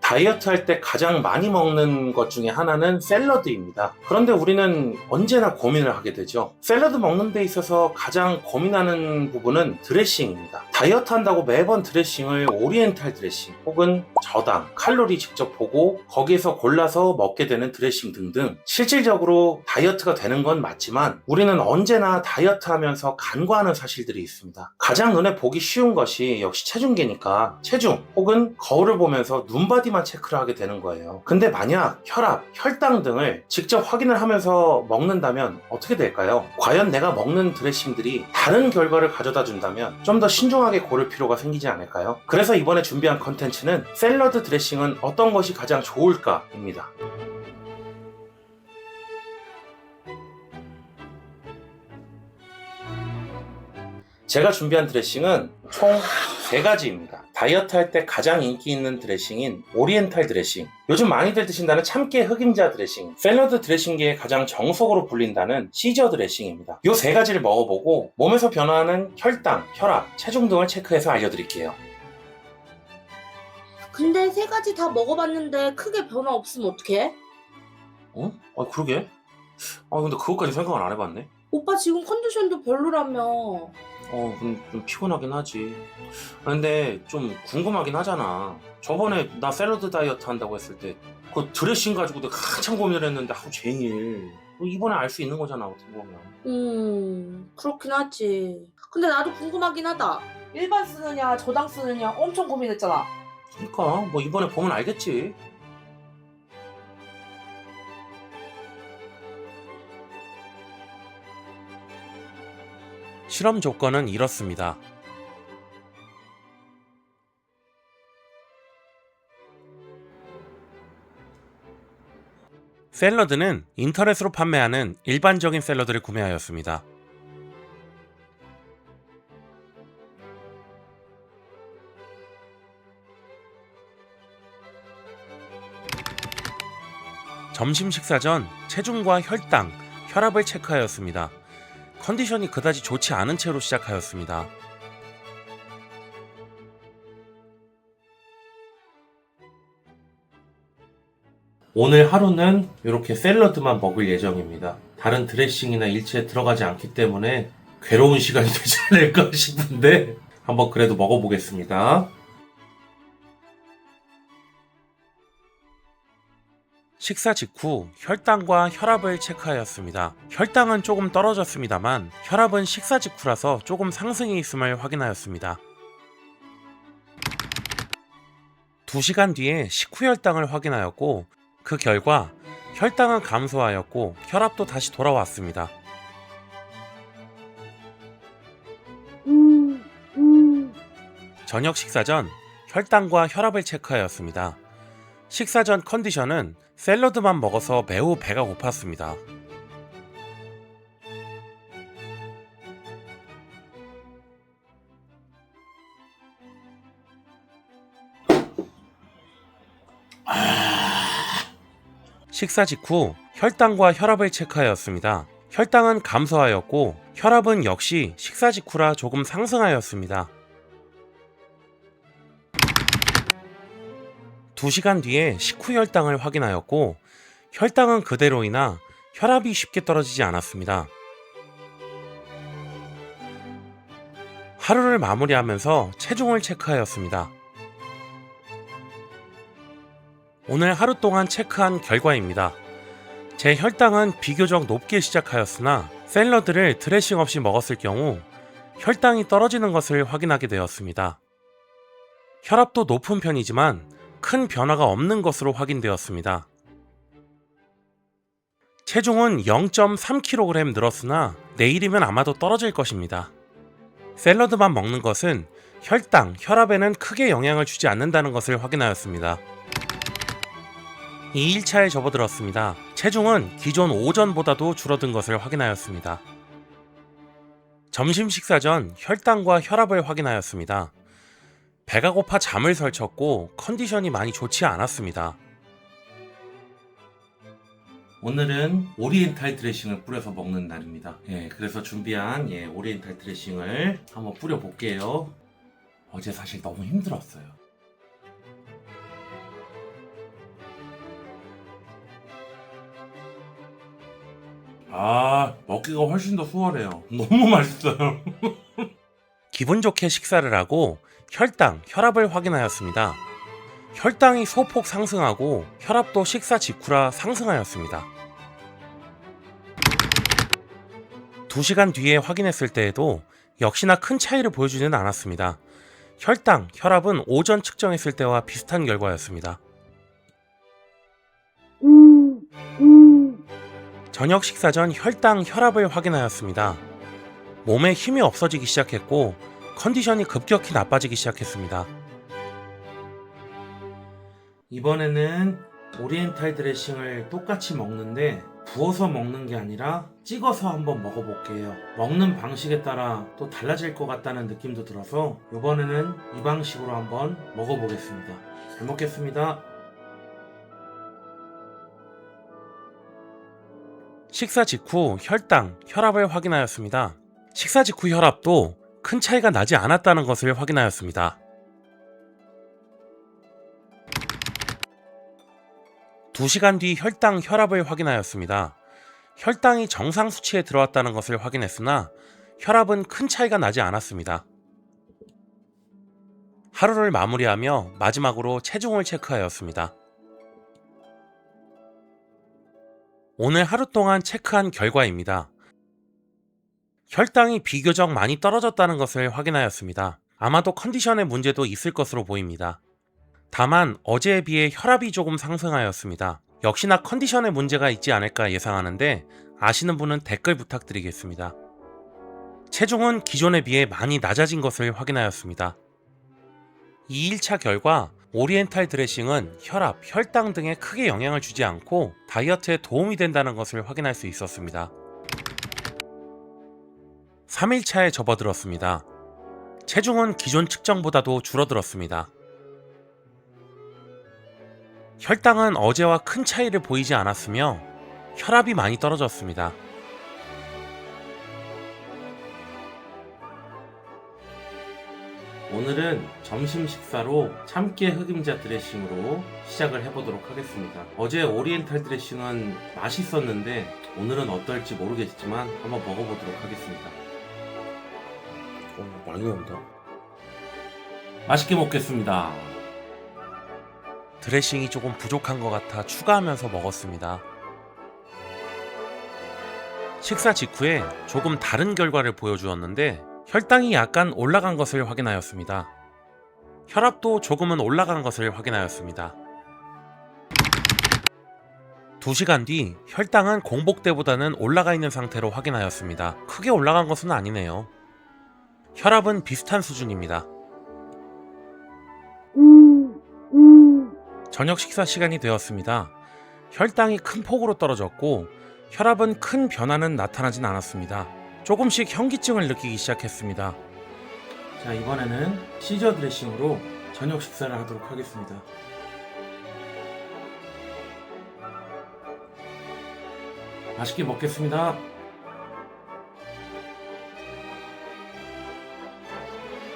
다이어트 할 때 가장 많이 먹는 것 중에 하나는 샐러드입니다. 그런데 우리는 언제나 고민을 하게 되죠. 샐러드 먹는 데 있어서 가장 고민하는 부분은 드레싱입니다. 다이어트 한다고 매번 드레싱을 오리엔탈 드레싱 혹은 저당, 칼로리 직접 보고 거기에서 골라서 먹게 되는 드레싱 등등, 실질적으로 다이어트가 되는 건 맞지만 우리는 언제나 다이어트 하면서 간과하는 사실들이 있습니다. 가장 눈에 보기 쉬운 것이 역시 체중계니까 체중 혹은 거울을 보면서 눈바디만 체크를 하게 되는 거예요. 근데 만약 혈압, 혈당 등을 직접 확인을 하면서 먹는다면 어떻게 될까요? 과연 내가 먹는 드레싱들이 다른 결과를 가져다 준다면 좀 더 신중하게 고를 필요가 생기지 않을까요? 그래서 이번에 준비한 컨텐츠는 샐러드 드레싱은 어떤 것이 가장 좋을까입니다. 제가 준비한 드레싱은 총 3가지입니다. 다이어트 할 때 가장 인기 있는 드레싱인 오리엔탈 드레싱, 요즘 많이들 드신다는 참깨 흑임자 드레싱, 샐러드 드레싱계의 가장 정석으로 불린다는 시저 드레싱입니다. 이 3가지를 먹어보고 몸에서 변화하는 혈당, 혈압, 체중 등을 체크해서 알려드릴게요. 근데 3가지 다 먹어봤는데 크게 변화 없으면 어떡해? 그러게. 근데 그것까지 생각을 안 해봤네. 오빠 지금 컨디션도 별로라며. 좀 피곤하긴 하지. 근데 좀 궁금하긴 하잖아. 저번에 나 샐러드 다이어트 한다고 했을 때 그 드레싱 가지고 내가 한참 고민을 했는데 하루 종일. 이번에 알 수 있는 거잖아, 어떻게 보면. 그렇긴 하지. 근데 나도 궁금하긴 하다. 일반 쓰느냐 저당 쓰느냐 엄청 고민했잖아. 그러니까 뭐 이번에 보면 알겠지. 실험 조건은 이렇습니다. 샐러드는 인터넷으로 판매하는 일반적인 샐러드를 구매하였습니다. 점심 식사 전 체중과 혈당, 혈압을 체크하였습니다. 컨디션이 그다지 좋지 않은 채로 시작하였습니다. 오늘 하루는 이렇게 샐러드만 먹을 예정입니다. 다른 드레싱이나 일체에 들어가지 않기 때문에 괴로운 시간이 되지 않을까 싶은데 한번 그래도 먹어보겠습니다. 식사 직후 혈당과 혈압을 체크하였습니다. 혈당은 조금 떨어졌습니다만 혈압은 식사 직후라서 조금 상승해 있음을 확인하였습니다. 2시간 뒤에 식후 혈당을 확인하였고 그 결과 혈당은 감소하였고 혈압도 다시 돌아왔습니다. 저녁 식사 전 혈당과 혈압을 체크하였습니다. 식사 전 컨디션은 샐러드만 먹어서 매우 배가 고팠습니다. 식사 직후 혈당과 혈압을 체크하였습니다. 혈당은 감소하였고 혈압은 역시 식사 직후라 조금 상승하였습니다. 2시간 뒤에 식후 혈당을 확인하였고 혈당은 그대로이나 혈압이 쉽게 떨어지지 않았습니다. 하루를 마무리하면서 체중을 체크하였습니다. 오늘 하루 동안 체크한 결과입니다. 제 혈당은 비교적 높게 시작하였으나 샐러드를 드레싱 없이 먹었을 경우 혈당이 떨어지는 것을 확인하게 되었습니다. 혈압도 높은 편이지만 큰 변화가 없는 것으로 확인되었습니다. 체중은 0.3kg 늘었으나 내일이면 아마도 떨어질 것입니다. 샐러드만 먹는 것은 혈당, 혈압에는 크게 영향을 주지 않는다는 것을 확인하였습니다. 2일차에 접어들었습니다. 체중은 기존 오전보다도 줄어든 것을 확인하였습니다. 점심 식사 전 혈당과 혈압을 확인하였습니다. 배가 고파 잠을 설쳤고 컨디션이 많이 좋지 않았습니다. 오늘은 오리엔탈 드레싱을 뿌려서 먹는 날입니다. 그래서 준비한 오리엔탈 드레싱을 한번 뿌려 볼게요. 어제 사실 너무 힘들었어요. 먹기가 훨씬 더 수월해요. 너무 맛있어요. 기분 좋게 식사를 하고 혈당, 혈압을 확인하였습니다. 혈당이 소폭 상승하고 혈압도 식사 직후라 상승하였습니다. 2시간 뒤에 확인했을 때에도 역시나 큰 차이를 보여주지는 않았습니다. 혈당, 혈압은 오전 측정했을 때와 비슷한 결과였습니다. 저녁 식사 전 혈당, 혈압을 확인하였습니다. 몸에 힘이 없어지기 시작했고 컨디션이 급격히 나빠지기 시작했습니다. 이번에는 오리엔탈 드레싱을 똑같이 먹는데 부어서 먹는 게 아니라 찍어서 한번 먹어볼게요. 먹는 방식에 따라 또 달라질 것 같다는 느낌도 들어서 이번에는 이 방식으로 한번 먹어보겠습니다. 잘 먹겠습니다. 식사 직후 혈당, 혈압을 확인하였습니다. 식사 직후 혈압도 큰 차이가 나지 않았다는 것을 확인하였습니다. 2시간 뒤 혈당, 혈압을 확인하였습니다. 혈당이 정상 수치에 들어왔다는 것을 확인했으나 혈압은 큰 차이가 나지 않았습니다. 하루를 마무리하며 마지막으로 체중을 체크하였습니다. 오늘 하루 동안 체크한 결과입니다. 혈당이 비교적 많이 떨어졌다는 것을 확인하였습니다. 아마도 컨디션의 문제도 있을 것으로 보입니다. 다만 어제에 비해 혈압이 조금 상승하였습니다. 역시나 컨디션에 문제가 있지 않을까 예상하는데 아시는 분은 댓글 부탁드리겠습니다. 체중은 기존에 비해 많이 낮아진 것을 확인하였습니다. 2일차 결과 오리엔탈 드레싱은 혈압, 혈당 등에 크게 영향을 주지 않고 다이어트에 도움이 된다는 것을 확인할 수 있었습니다. 3일차에 접어들었습니다. 체중은 기존 측정보다도 줄어들었습니다. 혈당은 어제와 큰 차이를 보이지 않았으며 혈압이 많이 떨어졌습니다. 오늘은 점심 식사로 참깨 흑임자 드레싱으로 시작을 해보도록 하겠습니다. 어제 오리엔탈 드레싱은 맛있었는데 오늘은 어떨지 모르겠지만 한번 먹어보도록 하겠습니다. 많이 나온다. 맛있게 먹겠습니다. 드레싱이 조금 부족한 것 같아 추가하면서 먹었습니다. 식사 직후에 조금 다른 결과를 보여주었는데 혈당이 약간 올라간 것을 확인하였습니다. 혈압도 조금은 올라간 것을 확인하였습니다. 2시간 뒤 혈당은 공복 때보다는 올라가 있는 상태로 확인하였습니다. 크게 올라간 것은 아니네요. 혈압은 비슷한 수준입니다. 저녁 식사 시간이 되었습니다. 혈당이 큰 폭으로 떨어졌고 혈압은 큰 변화는 나타나진 않았습니다. 조금씩 현기증을 느끼기 시작했습니다. 자, 이번에는 시저 드레싱으로 저녁 식사를 하도록 하겠습니다. 맛있게 먹겠습니다.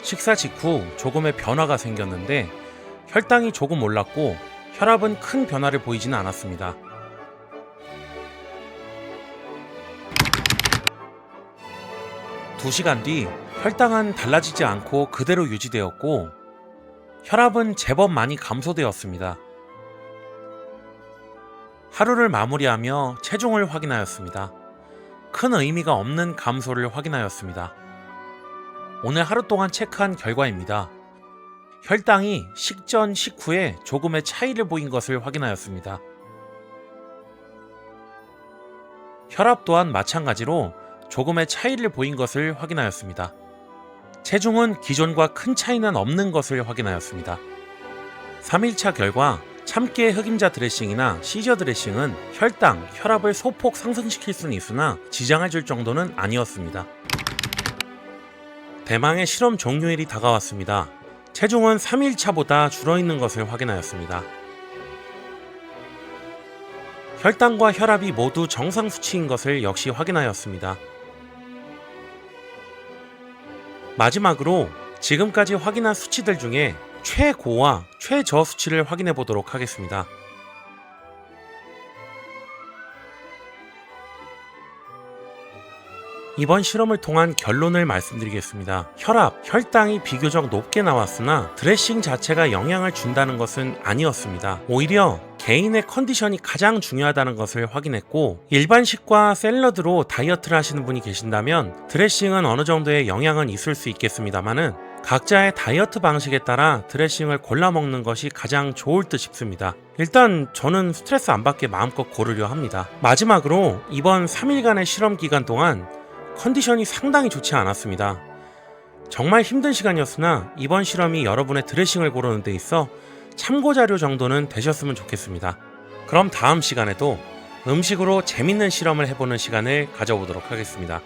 식사 직후 조금의 변화가 생겼는데 혈당이 조금 올랐고 혈압은 큰 변화를 보이지는 않았습니다. (2시간) 뒤 혈당은 달라지지 않고 그대로 유지되었고 혈압은 제법 많이 감소되었습니다. 하루를 마무리하며 체중을 확인하였습니다. 큰 의미가 없는 감소를 확인하였습니다. 오늘 하루 동안 체크한 결과입니다. 혈당이 식전, 식후에 조금의 차이를 보인 것을 확인하였습니다. 혈압 또한 마찬가지로 조금의 차이를 보인 것을 확인하였습니다. 체중은 기존과 큰 차이는 없는 것을 확인하였습니다. 3일차 결과 참깨 흑임자 드레싱이나 시저 드레싱은 혈당, 혈압을 소폭 상승시킬 수는 있으나 지장을 줄 정도는 아니었습니다. 대망의 실험 종료일이 다가왔습니다. 체중은 3일차보다 줄어있는 것을 확인하였습니다. 혈당과 혈압이 모두 정상 수치인 것을 역시 확인하였습니다. 마지막으로 지금까지 확인한 수치들 중에 최고와 최저 수치를 확인해 보도록 하겠습니다. 이번 실험을 통한 결론을 말씀드리겠습니다. 혈압, 혈당이 비교적 높게 나왔으나 드레싱 자체가 영향을 준다는 것은 아니었습니다. 오히려 개인의 컨디션이 가장 중요하다는 것을 확인했고, 일반식과 샐러드로 다이어트를 하시는 분이 계신다면 드레싱은 어느 정도의 영향은 있을 수 있겠습니다만은 각자의 다이어트 방식에 따라 드레싱을 골라 먹는 것이 가장 좋을 듯 싶습니다. 일단 저는 스트레스 안 받게 마음껏 고르려 합니다. 마지막으로 이번 3일간의 실험 기간 동안 컨디션이 상당히 좋지 않았습니다. 정말 힘든 시간이었으나 이번 실험이 여러분의 드레싱을 고르는 데 있어 참고자료 정도는 되셨으면 좋겠습니다. 그럼 다음 시간에도 음식으로 재밌는 실험을 해보는 시간을 가져보도록 하겠습니다.